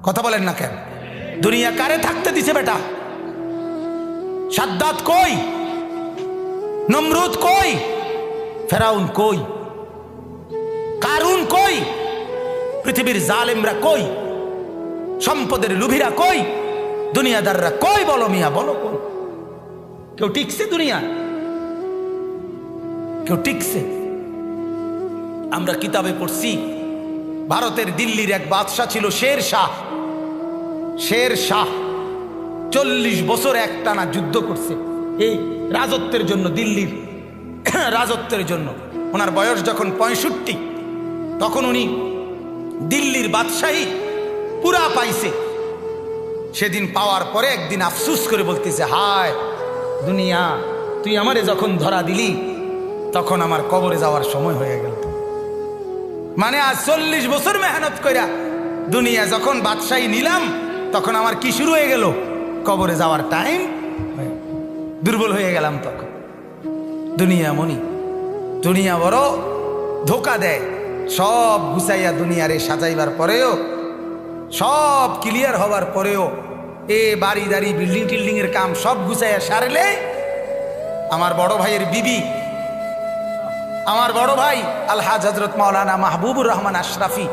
কথা বলেন না কেন? দুনিয়া কারে থাকতে দিছে বেটা? সাদ্দাত কই? নমরুদ কই? ফেরাউন কই? কারুন কই? পৃথিবীর জালেমরা কই? সম্পদের লুভিরা কই? দুনিয়াদাররা কই? বলো মিয়া, বলো কই? কেউ টিকছে দুনিয়া? কেউ টিকছে? আমরা কিতাবে পড়ছি ভারতের দিল্লির এক বাদশাহ ছিল শের শাহ। শের শাহ 40 বছর একটানা যুদ্ধ করছে এই রাজত্বের জন্য, দিল্লির রাজত্বের জন্য। ওনার বয়স যখন 65, তখন উনি দিল্লির বাদশাহী পুরা পাইছে। সেদিন পাওয়ার পরে একদিন আফসুস করে বলতেছে, হায় দুনিয়া, তুই আমারে যখন ধরা দিলি তখন আমার কবরে যাওয়ার সময় হয়ে গেল। মানে আজ 40 বছর মেহনত কইরা দুনিয়া যখন বাদশাহী নিলাম, তখন আমার কি শুরু হয়ে গেল? কবরে যাওয়ার টাইম। দুর্বল হয়ে গেলাম তখন। দুনিয়া মনি, দুনিয়া বড় ধোকা দেয়। সব গুছাইয়া দুনিয়ারে সাজাইবার পরেও, সব ক্লিয়ার হবার পরেও, এ বাড়ি দাড়ি বিল্ডিং টিল্ডিং এর কাম সব গুছাইয়া সারলে আমার বড় ভাইয়ের বিবি, আমার বড় ভাই আলহাজ হযরত মাওলানা মাহবুবুর রহমান আশরাফি,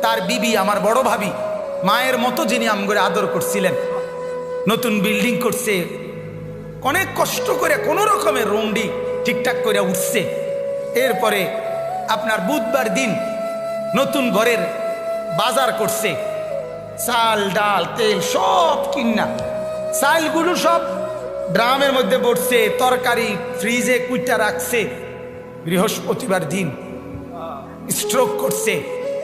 তার বিবি আমার বড় ভাবি, মায়ের মতো যিনি আমগরে আদর করছিলেন, নতুন বিল্ডিং করছে, অনেক কষ্ট করে কোনো রকমের রুমডি ঠিকঠাক করে উঠছে। এরপরে আপনার বুধবার দিন নতুন ঘরের বাজার করছে, চাল ডাল তেল সব কিনা, চালগুলো সব ড্রামের মধ্যে পড়ছে, তরকারি ফ্রিজে কুইটা রাখছে। বৃহস্পতিবার দিন স্ট্রোক করছে,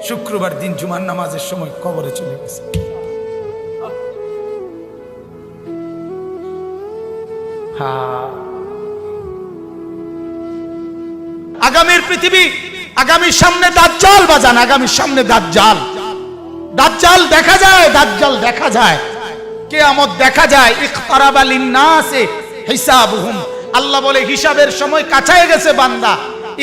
শুক্রবার দিন জুমার নামাজের সময় কবরে চলে গেছে। আগামীর পৃথিবী, আগামীর সামনে দাজ্জাল বাজান, আগামীর সামনে দাজ্জাল। দাজ্জাল দেখা যায়, দাজ্জাল দেখা যায়, কিয়ামত দেখা যায়। ইকতারাবা লিন্নাসে হিসাবুহুম, আল্লাহ বলে হিসাবের সময় কাছায় গেছে বান্দা।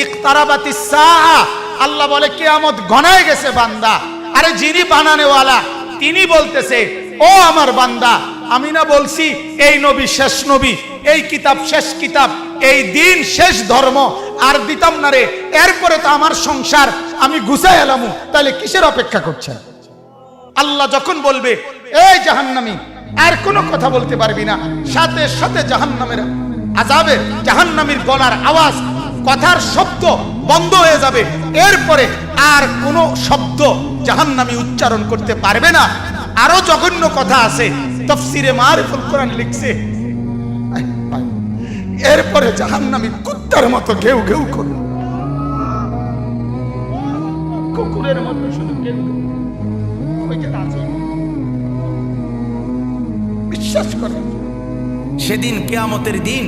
ইকতারাবাতিস সাআ, আল্লাহ বলে কিয়ামত ঘনায় গেছে বান্দা। আরে যিনি বানানেওয়ালা তিনি বলতেছে, ও আমার বান্দা, আমি না বলছি এই নবী শেষ নবী, এই কিতাব শেষ কিতাব, এই দিন শেষ ধর্ম, আর দিতাম না রে। এরপরে তো আমার সংসার আমি গুছাই এলামু, তাহলে কিসের অপেক্ষা করছেন? আল্লাহ যখন বলবে এই জাহান্নামী, আর কোনো কথা বলতে পারবি না, সাথে সাথে জাহান্নামের আযাবের, জাহান্নামীর গলার আওয়াজ, কথার শব্দ বন্ধ হয়ে যাবে। এরপরে আর কোনো শব্দ জাহান্নামী উচ্চারণ করতে পারবে না। আরো জঘন্য কথা আছে, তাফসীরে মারিফুল কোরআন লিখছে, এরপরে জাহান্নামী কুত্তার মতো ঘেউ ঘেউ করবে, কুকুরের মতো শুধু ঘেউ ঘেউ। বিশ্বাস করেন, সেদিন কিয়ামতের দিন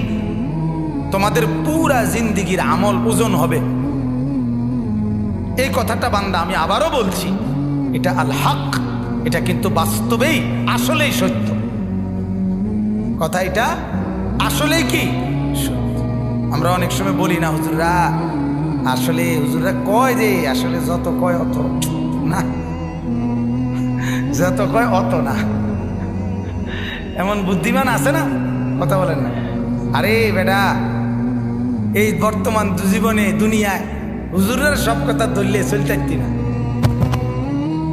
তোমাদের পুরা জিন্দেগির আমল ওজন হবে। এই কথাটা বান্দা আমি আবারও বলছি, এটা আল হক, এটা কিন্তু বাস্তবেই আসলেই সত্য কথা। এটা আসলেই কি আমরা অনেক সময় বলি না, হুজুররা আসলে, হুজুররা কয় যে আসলে যত কয় অত না, যত কয় অত না। এমন বুদ্ধিমান আছে না, কথা বলেন না। আরে বেটা, এই বর্তমান জীবনে দুনিয়ায় হুজুরের সব কথা ধরলে চলতে না।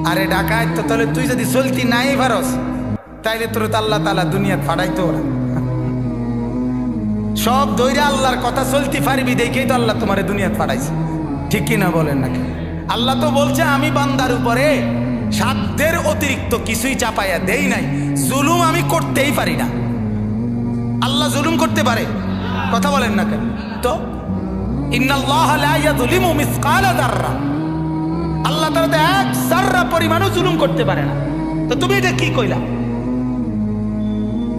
আরে ডাকায় তো, তাহলে তুই যদি চলতি নাই পারস, তাইলে তোর তো আল্লাহ তাআলা দুনিয়া ফাড়াইতো ওরা। সব দইরা আল্লাহর কথা চলতে পারবি দেখেই তো আল্লাহ তোমারে দুনিয়া ফাড়াইছে, ঠিক কিনা বলেন নাকি? আল্লাহ তো বলছে আমি বান্দার উপরে সাধ্যের অতিরিক্ত কিছুই চাপাইয়া দেই নাই, জুলুম আমি করতেই পারি না। আল্লাহ জুলুম করতে পারে? কথা বলেন না কেন? তো ইন্নাল্লাহা লা ইয়াযলিমু মিসকালা যাররা, আল্লাহ তাআলা তো এক যাররা পরিমাণও জুলুম করতে পারে না। তো তুমি এটা কি কইলা?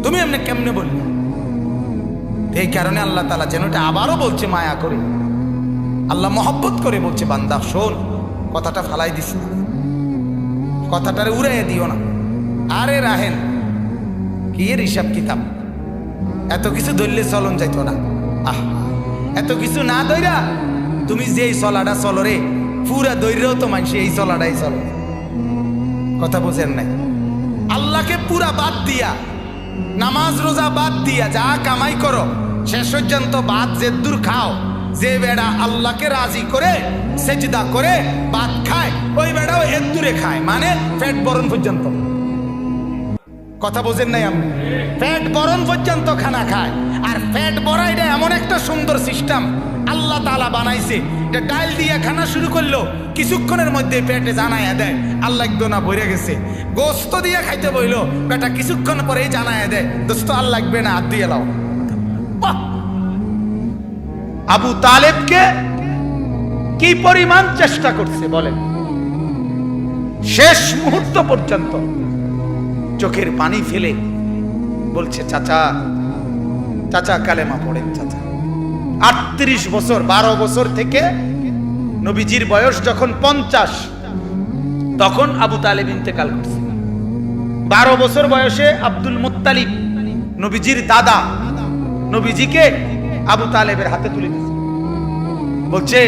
তুমি এমনি কেমনে বললে? এই কারণে আল্লাহ তাআলা যেন এটা আবারও বলছে মায়া করে, আল্লাহ মহব্বত করে বলছে, বান্দা শোন, কথাটা ফালাই দিস না, কথাটারে উড়াইয়া দিও না। আরে রাহেন কি এর হিসাব কিতাব, এত কিছু ধরলে চলন যাইতো না। আহ, এত কিছু না ধইরা তুমি যে চলাটা চলো রে, পুরা দৈরেও তো মানুষ এই চলাটাই চলো। কথা বোঝেন নাই? আল্লাহকে পুরা বাদ দিয়া, নামাজ রোজা বাদ দিয়া যা কামাই করো শেষ পর্যন্ত বাদ যে দূর খাও, যে বেড়া আল্লাহকে রাজি করে সেজদা করে ভাত খায় ওই বেড়াও এর দূরে খায়, মানে পেট বরণ পর্যন্ত। কথা বোঝেন নাই? আমি পেট বরণ পর্যন্ত খানা খায়। আর পেট ভরা এটা এমন একটা সুন্দর সিস্টেম আল্লাহ তাআলা বানাইছে, এটা ডাল দিয়ে খানা শুরু করলো কিছুক্ষণের মধ্যে পেটে জানায়া দেয় আল্লাহ একদোনা ভরে গেছে। গোস্ত দিয়ে খাইতে বইলো বেটা কিছুক্ষণ পরেই জানায়া দেয় দোস্ত আর লাগবে না, হাত দিয়ে লাও। আবু তালেবকে কি পরিমাণ চেষ্টা করছে বলেন, শেষ মুহূর্ত পর্যন্ত চোখের পানি ফেলে বলছে চাচা, চাচা কালেমা পড়েন চাচা। 38 বছর, 12 বছর থেকে নবীজির বয়স যখন 50 তখন আবু তালেব ইন্তেকাল করছে। 12 বছর বয়সে আব্দুল মুত্তালিব নবীজির দাদা নবীজিকে আবু তালেবের হাতে তুলে দিয়েছে, বলছে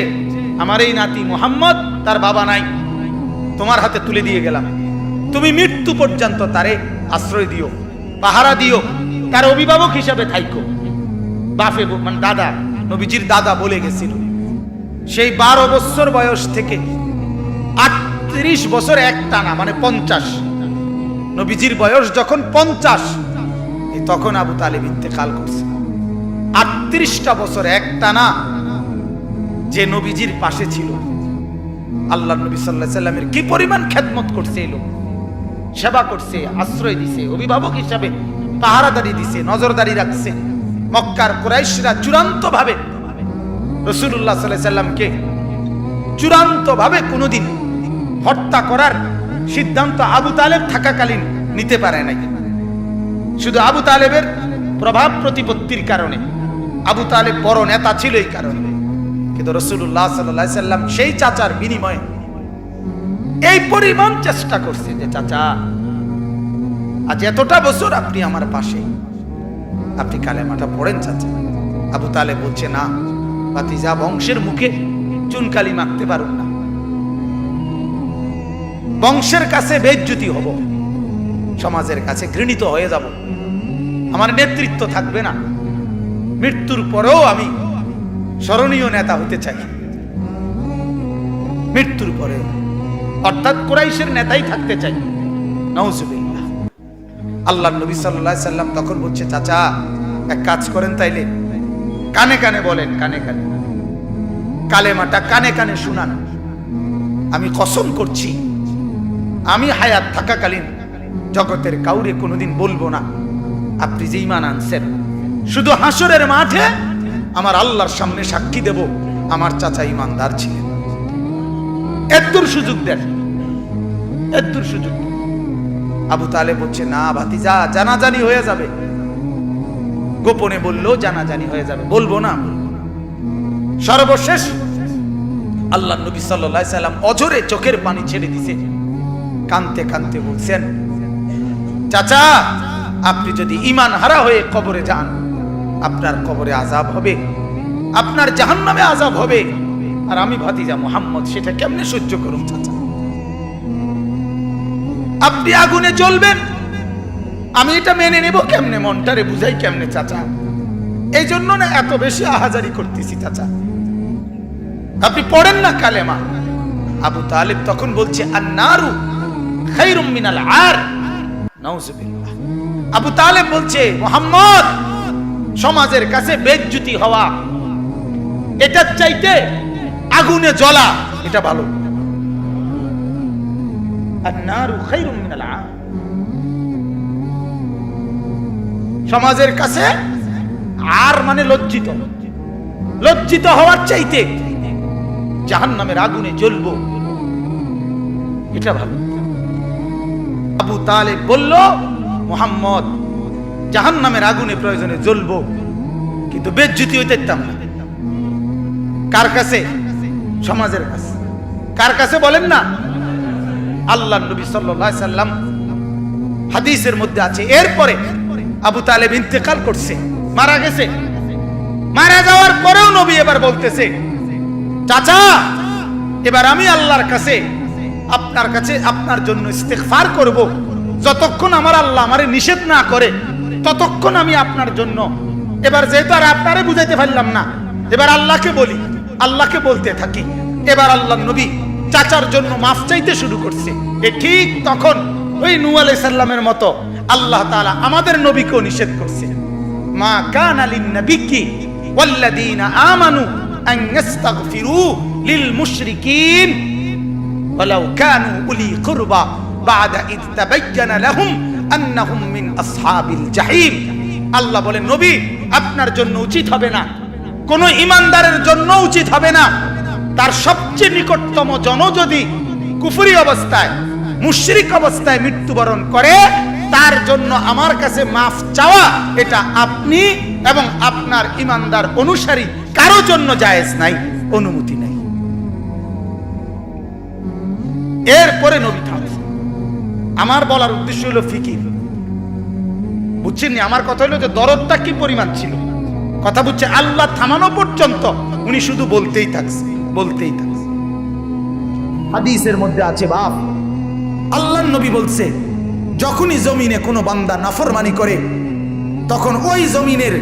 আমার এই নাতি মুহাম্মদ, তার বাবা নাই, তোমার হাতে তুলে দিয়ে গেলাম, তুমি মৃত্যু পর্যন্ত তারে আশ্রয় দিও, পাহারা দিও, তার অভিভাবক হিসাবে থাইকো। বাপে মানে দাদা, নবীজির দাদা বলে গেছিল। সেই 12 বছর বয়স থেকে 38 বছর একটানা মানে 50, নবীজির বয়স যখন 50 তখন আবু তালেব ইন্তেকাল করছে। 38টা বছর একটানা যে নবীজির পাশে ছিল, আল্লাহ নবী সাল্লাল্লাহু আলাইহি সাল্লামের কি পরিমাণ খেদমত করছে, এই লোক সেবা করছে, আশ্রয় দিছে, অভিভাবক হিসাবে পাহারাদারি দিছে, নজরদারি রাখছে। মক্কার কুরাইশরা চূড়ান্ত ভাবে রাসূলুল্লাহ সাল্লাল্লাহু আলাইহি সাল্লামকে চূড়ান্ত ভাবে কোনোদিন হত্যা করার সিদ্ধান্ত আবু তালেব থাকাকালীন নিতে পারে নাই। শুধু আবু তালেবের প্রভাব প্রতিপত্তির কারণে, আবু তালেব বড় নেতা ছিল এই কারণে, কিন্তু রাসূলুল্লাহ সাল্লাল্লাহু আলাইহি সাল্লাম সেই চাচার বিনিময়ে এই পরিমাণ চেষ্টা করছে যে চাচা আজ এতটা বছর আপনি আমার পাশে, আপনি কালেমাটা পড়েন চাচা। আবু তালেব বলছে না ভাতিজা, বংশের মুখে চুনকালি মাখতে পারুন না, বংশের কাছে বেইজ্জতি হব, সমাজের কাছে ঘৃণিত হয়ে যাব, আমার নেতৃত্ব থাকবে না, মৃত্যুর পরেও আমি স্মরণীয় নেতা হতে চাই, মৃত্যুর পরে অর্থাৎ কুরাইশের নেতাই থাকতে চাই। নাউজুবিল্লাহ। আল্লাহ নবী সাল্লাল্লাহু আলাইহি সাল্লাম তখন বলছে চাচা এক কাজ করেন, তাইলে কানে কানে বলেন, কানে কানে কালেমাটা কানে কানে শুনান। আমি কসম করছি আমি হায়াত থাকাকালীন জগতের কাউরে কোনোদিন বলবো না আপনি যে ঈমান আনছেন, শুধু হাসরের মাঠে আমার আল্লাহর সামনে সাক্ষী দেব আমার চাচা ঈমানদার ছিলেন। এতদূর সুযোগ দেন, এতদূর সুযোগ। আবু তালেব বলছে না ভাতিজা, জানাজানি হয়ে যাবে, গোপনে বললেও জানাজানি হয়ে যাবে, বলবো না। সর্বশেষ আল্লাহ নবী সাল্লাল্লাহু আলাইহি সাল্লাম অঝরে চোখের পানি ছেড়ে দিছে, কাঁদতে কাঁদতে বলছেন চাচা আপনি যদি ঈমান হারা হয়ে কবরে যান, আপনার কবরে আযাব হবে, আপনার জাহান্নামে আযাব হবে, আর আমি ভাতিজা মুহাম্মদ সেটা কেমনে সহ্য করুন চাচা? আপনি আগুনে জ্বলবেন, আমি এটা মেনে নেব কেমনে, মনটারে বুঝাই কেমনে চাচা? এই জন্য না এত বেশি আহাজারি করতেছি চাচা, আপনি পড়েন না কালেমা। আবু তালেব তখন বলছে আন-নারু খায়রুম মিনাল আর। নাউজুবিল্লাহ। আবু তালেব বলছে মুহাম্মদ, সমাজের কাছে বেইজ্জতি হওয়া এটার চাইতে আগুনে জ্বলা এটা ভালো। আন-নারু খায়রুম মিনাল আর। সমাজের কাছে আর মানে লজ্জিত, লজ্জিত হওয়ার চাইতে জাহান্নামের আগুনে জ্বলবো এটা ভালো। আবু তালেব বলল মুহাম্মদ জাহান্নামের আগুনে প্রয়োজনে জ্বলবো, কিন্তু বেইজ্জতি হইতে দিতাম না। কার কাছে? সমাজের কাছে। কার কাছে বলেন না? আল্লাহ নবী সাল্লাল্লাহু আলাইহি সাল্লাম হাদিসের মধ্যে আছে এরপরে আবু তালেব ইন্তেকাল করছে, মারা গেছে। মারা যাওয়ার পরেও নবী এবার বলতেছে চাচা এবার আমি আল্লাহর কাছে আপনার কাছে আপনার জন্য ইস্তেগফার করব। যতক্ষণ আমার আল্লাহ আমারে নিষেধ না করে ততক্ষণ আমি আপনার জন্য। এবার যেহেতু আর আপনারে বুঝাইতে পারলাম না, এবার আল্লাহকে বলি, আল্লাহকে বলতে থাকি। এবার আল্লাহর নবী চাচার জন্য মাফ চাইতে শুরু করছে। ঠিক তখন ওই নূহ আলাইহিস সালামের মতো আল্লাহ তাআলা আমাদের নবীকেও নিষেধ করছে, মা কানা লিন নাবিয়্যি ওয়াল্লাযীনা আমানু আন ইস্তাগফিরু লিল মুশরিকিন ওয়ালাউ কানু উলি কুরবা বা'দা ইয তাবায়্যানা লাহুম আন্নাহুম মিন আসহাবিল জাহিম। আল্লাহ বলেন, নবী আপনার জন্য উচিত হবে না, কোন ঈমানদারের জন্য উচিত হবে না, তার সবচেয়ে নিকটতম জন যদি কুফরি অবস্থায় মুশরিক অবস্থায় মৃত্যুবরণ করে, তার জন্য আমার কাছে মাফ চাওয়া এটা আপনি এবং আপনার ঈমানদার অনুসারী কারো জন্য জায়েজ নাই, অনুমতি নাই। এরপরে নবী থামছে। আমার বলার উদ্দেশ্য হলো ফিকির, বুঝছেন? আমার কথা হলো যে দরদটা কি পরিমাণ ছিল, কথা বুঝছে? আল্লাহ থামানো পর্যন্ত উনি শুধু বলতেই থাকছে, বলতেই থাকছে। হাদিসের মধ্যে আছে, বাপ আল্লাহর নবী বলছে, যখনই জমিনে কোনো বান্দা নাফরমানি করে তখন ওই জমিনের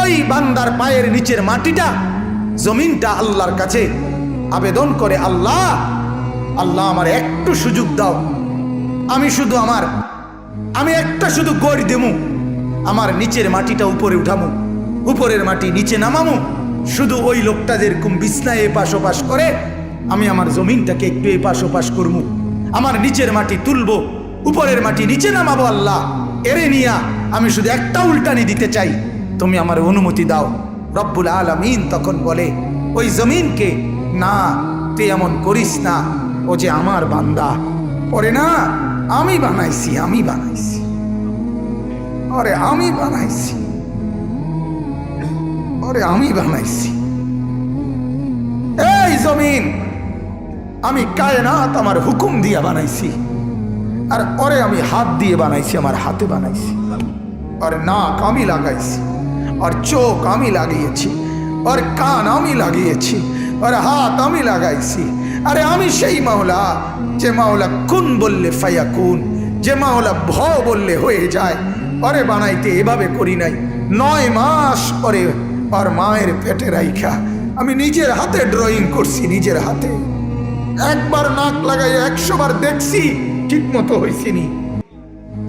ওই বান্দার পায়ের নিচের মাটিটা, জমিনটা আল্লাহর কাছে আবেদন করে, আল্লাহ আল্লাহ আমার একটু সুযোগ দাও, আমি একটা শুধু গড় দেমু, আমার নিচের মাটিটা উপরে উঠামু, উপরের মাটি নিচে নামামু, শুধু ওই লোকটা যেরকম বিছনায় এপাশ ওপাশ করে আমি আমার জমিনটাকে একটু এপাশ ওপাশ করবো, আমার নিচের মাটি তুলবো, উপরের মাটি নিচে নামাবো, আল্লাহ এরে নিয়া আমি শুধু একটা উল্টানি দিতে চাই, তুমি আমার অনুমতি দাও। রব্বুল আলামিন তখন বলে ওই জমিনকে, না তুই এমন করিস না, ও যে আমার বান্দা, ওরে না আমি বানাইছি, আরে আমি বানাইছি, এই জমিন আমি কায়নাত আমার হুকুম দিয়ে বানাইছি, আর ওরে আমি হাত দিয়ে বানাইছি, আমার হাতে বানাইছি, আর নাক আমি লাগাইছি, আর চোখ আমি লাগিয়েছি, আর কান আমি লাগিয়েছি, আর হাত আমি লাগাইছি। আরে আমি সেই মাওলা, যে মাওলা কুন বললে ফায়াকুন, যে মাওলা ভ বললে হয়ে যায়। ওরে বানাইতে এভাবে করি নাই, 9 মাস পরে আর মায়ের পেটে রাইখা আমি নিজের হাতে ড্রয়িং করছি, নিজের হাতে। একবার নাক লাগাইয়া 100 বার দেখছি, ঠিক মতো হয়েছিনি।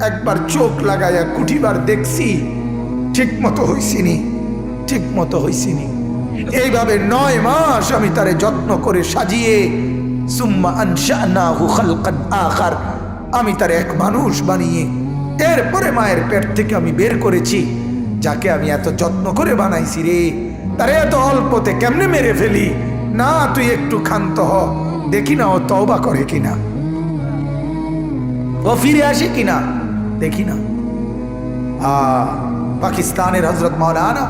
একবার চোখ লাগাইয়া 20 বার দেখছি, ঠিক মতো হয়েছিনি। এইভাবে 9 মাস আমি তারে যত্ন করে সাজিয়ে, সুম্মা আনশানাহু খালকান আখার, আমি তার এক মানুষ বানিয়ে এরপরে মায়ের পেট থেকে আমি বের করেছি। যাকে আমি এত যত্ন করে বানাইছি রে, তারে এত অল্পতে কেমনে মেরে ফেলি? না তুই একটু ক্ষান্ত হ, দেখি না ও তওবা করে কিনা, ও ফিরে আসে কিনা, দেখি না। পাকিস্তানের হযরত মাওলানা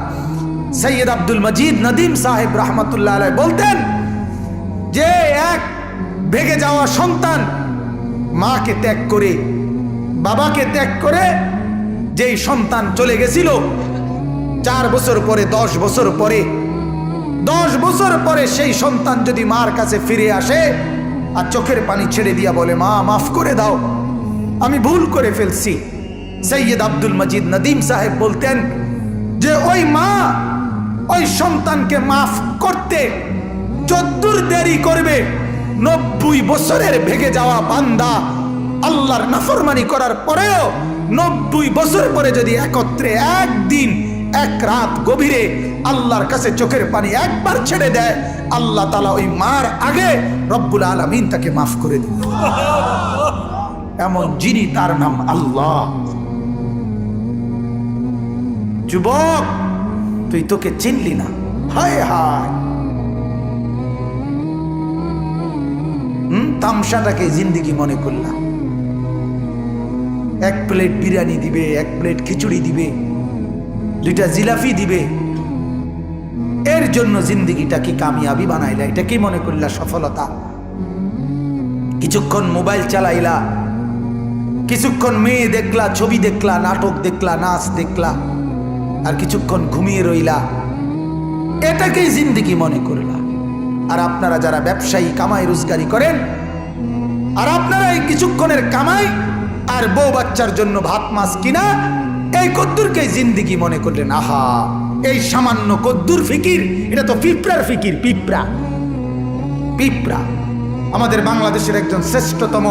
সৈয়দ আব্দুল মজিদ নদীম সাহেব রহমতুল্লাহ আলাইহি বলতেন যে এক ভেগে যাওয়া সন্তান মাকে ত্যাগ করে, বাবাকে ত্যাগ করে যেই সন্তান চলে গেছিল, 4 বছর পরে 10 বছর পরে 10 বছর পরে সেই সন্তান যদি মার কাছে ফিরে আসে আর চোখের পানি ছেড়ে দিয়া বলে, মা মাফ করে দাও, আমি ভুল করে ফেলছি, সৈয়দ আব্দুল মজিদ নদীম সাহেব বলতেন যে ওই মা ওই সন্তানকে মাফ করতে যদ্দূর দেরি করবে, 90 বছরের ভেগে যাওয়া বান্দা আল্লাহর নাফরমানি করার পরেও 90 বছর পরে যদি একত্রে একদিন এক রাত গভীরে আল্লাহর কাছে চোখের পানি একবার ছেড়ে দেয়, আল্লাহ তাআলা ওই মার আগে রব্বুল আলামিন তাকে মাফ করে দিন। এমন যিনি, তার নাম আল্লাহ। যুবক তুই তোকে চিনলি না, হায় হায়, তামসাটাকে জিন্দেগি মনে করলাম। 1 প্লেট বিরিয়ানি দিবে, 1 প্লেট খিচুড়ি দিবে, 2টা জিলাপি দিবে, এর জন্য জিন্দেগিটা কি কামিয়াবি বানাইলা? এটা কি মনে করলা সফলতা? কিছুক্ষণ মোবাইল চালাইলা, কিছুক্ষণ মেয়ে দেখলা, ছবি দেখলা, নাটক দেখলা, নাচ দেখলা, আর কিছুক্ষণ ঘুমিয়ে রইলা, এটাকেই জিন্দেগি মনে করলা। আর আপনারা যারা ব্যবসায়ী কামাই রোজগারি করেন, আর আপনারা এই কিছুক্ষণের কামাই আর বউ বাচ্চার জন্য ভাত মাছ কিনা এই কদ্দুরকে জিন্দিগি মনে করলেন। আহা, এই সামান্য কদ্দুর ফিকির, এটা তো পিঁপড়ার ফিকির। পিঁপড়া পিঁপড়া। আমাদের বাংলাদেশের একজন শ্রেষ্ঠতম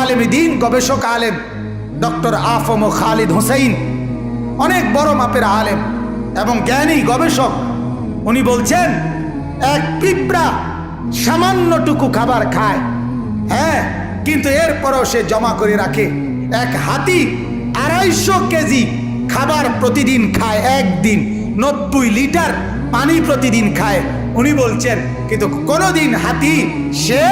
আলেমে দ্বীন, গবেষক আলেম ডক্টর আফম খালিদ হোসেন, অনেক বড় মাপের আলেম এবং জ্ঞানী গবেষক, উনি বলছেন এক পিঁপড়া সামান্যটুকু খাবার খায়, হ্যাঁ, কিন্তু এরপরও সে জমা করে রাখে। এক হাতি 250 কেজি খাবার প্রতিদিন খায়, একদিন 90 লিটার পানি প্রতিদিন খায়। উনি বলছেন কিন্তু কোনোদিন হাতি সে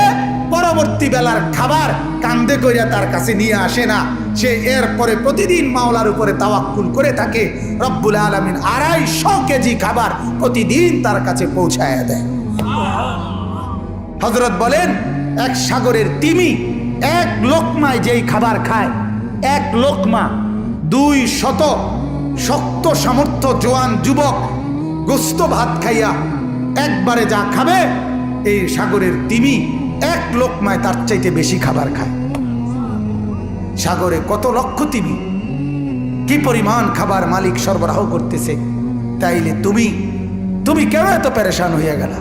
পরবর্তী বেলার খাবার কান্দে কইরা তার কাছে নিয়ে আসে না। সে এরপরে প্রতিদিন মাওলার উপরে তাওয়াক্কুল করে থাকে। রব্বুল আলামিন 250 কেজি খাবার প্রতিদিন তার কাছে পৌঁছায় দেয়। হযরত বলেন এক সাগরের তিমি এক লোকমায় যেই খাবার খায়, এক লোকমা 200 শক্ত সামর্থ্য জোয়ান যুবক গোস্ত ভাত খাইয়া একবারে যা খাবে, এই সাগরের তিমি এক লোকমায় তার চাইতে বেশি খাবার খায়। সাগরে কত লক্ষ তিমি, কি পরিমাণ খাবার মালিক সরবরাহ করতেছে। তাইলে তুমি কেন এত পেরেশান হইয়া গেলা?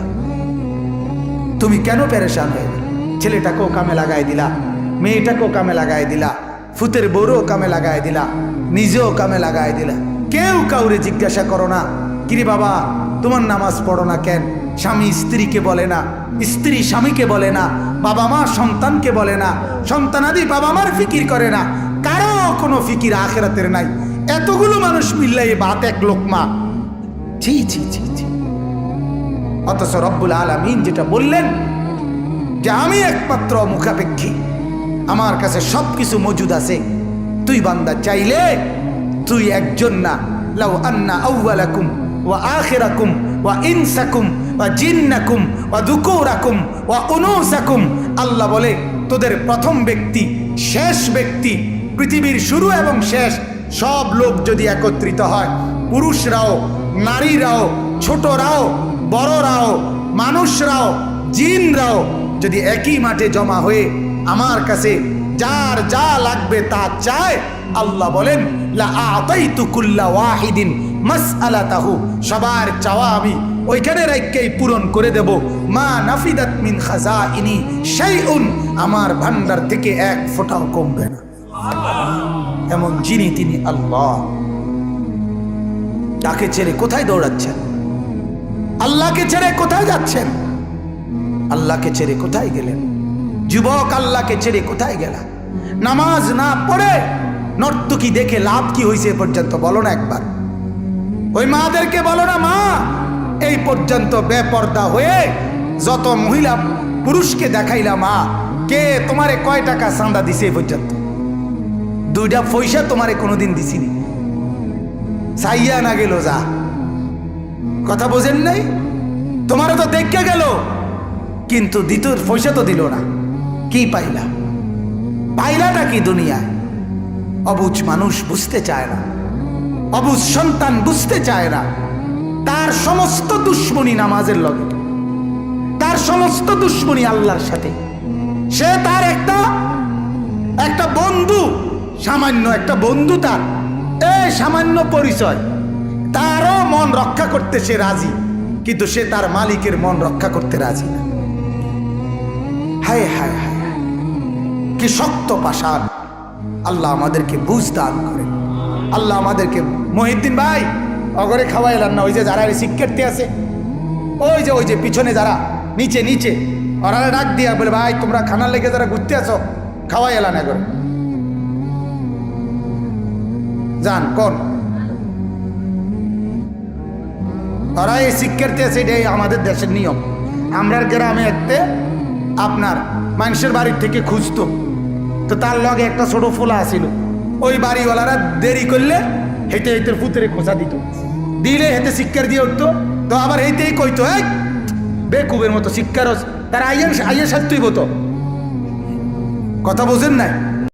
তুমি কেন পেরেশান হয়ে গেল? ছেলেটাকেও কামে লাগাই দিলা, মেয়েটাকেও কামে লাগাই দিলা, ফুতের বউরও কামে লাগাই দিলা, নিজেও কামে লাগাই দিলা। কেউ কাউরে জিজ্ঞাসা করো না, কিরে বাবা তোমার নামাজ পড়ো না কেন? স্বামী স্ত্রীকে বলে না, স্ত্রী স্বামীকে বলে না, বাবা মা সন্তানকে বলে না, সন্তানাদি বাবা মার ফিকির করে না, কারো কোনো ফিকির আখিরাতের নাই। এতগুলো মানুষ মিললে এই ভাত এক লোকমা, ছি ছি ছি ছি। অথচ রব্বুল আলামিন যেটা বললেন যে আমি একমাত্র মুখাপেক্ষী, আমার কাছে সবকিছু মজুদ আছে। তুই বান্দা চাইলে তুই একজন না, লাউ আন্না আউয়ালাকুম ওয়া আখিরাকুম ওয়া ইনসাকুম ওয়া জিন্নাকুম ওয়া যুকুরাকুম ওয়া উনুসাকুম, আল্লাহ বলে তোদের প্রথম ব্যক্তি, শেষ ব্যক্তি, পৃথিবীর শুরু এবং শেষ সব লোক যদি একত্রিত হয়, পুরুষরাও নারীরাও ছোটরাও বড়রাও মানুষরাও জিনরাও যদি একই মাঠে জমা হয়ে আমার কাছে যার যা লাগবে তা চায়, আল্লাহ বলেন লা আতাইতু কুল্লা ওয়াহিদিন মাসআলাতাহু, সবার চাওয়া আমি ওইখানে রাখকেই পূরণ করে দেব। মা নাফিদাত মিন খাজাইনি শাইউন, আমার ভান্ডার থেকে এক ফোঁটাও কমবে না। এমন যিনি তিনি আল্লাহ। তাকে ছেড়ে কোথায় দৌড়াচ্ছেন? আল্লাহকে ছেড়ে কোথায় যাচ্ছেন? আল্লাহকে ছেড়ে কোথায় গেলেন? যুবক, আল্লাহকে ছেড়ে কোথায় গেলা? নামাজ না পড়ে নর্তকী দেখে লাভ কি হয়েছে এ পর্যন্ত বলো না একবার। ওই মাদেরকে বলো না, মা এই পর্যন্ত বেপর্দা হয়ে যত মহিলা পুরুষকে দেখাইলা, মা কে তোমারে কয় টাকা চাঁদা দিছে এ পর্যন্ত? 2টা পয়সা তোমারে কোনোদিন দিছিনি, চাইয়া না গেল যা। কথা বোঝেন নাই? তোমারও তো দেখে গেল, কিন্তু দ্বিতীয় পয়সা তো দিল না। কি পাইলা? পাইলাটা কি দুনিয়ায়? অবুঝ মানুষ বুঝতে চায় না, অবুঝ সন্তান বুঝতে চায় না। তার সমস্ত দুশ্মনী নামাজের লগে, তার সমস্ত দুশ্মনী আল্লাহর সাথে। সে তার একটা বন্ধু, সামান্য একটা বন্ধু, তার এই সামান্য পরিচয়, তারও মন রক্ষা করতে সে রাজি, কিন্তু সে তার মালিকের মন রক্ষা করতে রাজি না। হায় হায় হায়, কি শক্ত পাষাণ। আল্লাহ আমাদেরকে বুঝ দান করেন। আল্লাহ আমাদেরকে, মহিউদ্দিন ভাই অগরে খাওয়াই এলাম না, ওই যে যারা শিক্ষার্থী আছে, ওই যে পিছনে যারা নিচে ওরা ডাক দিয়া বলে, ভাই তোমরা খানার লেগে যারা ঘুরতে আছো খাওয়াই এলাম এগরে যান। কোন ওরা এই শিক্ষার্থী আছে, এটাই আমাদের দেশের নিয়ম। আমরা গ্রামে একতে আপনার মানুষের বাড়ির থেকে খুঁজতো, তো তার লগে একটা ছোট ফোলা আসিল, ওই বাড়িওয়ালারা দেরি করলে হেঁটে হেঁটে পুতরে খোঁচা দিত, দিলে হেঁটে শিক্ষার দিয়ে উঠতো, তো আবার হেঁটেই কইতো এই বেকুবের মতো শিক্ষার, তার আইয়ের সাথেই হতো। কথা বোঝেন নাই?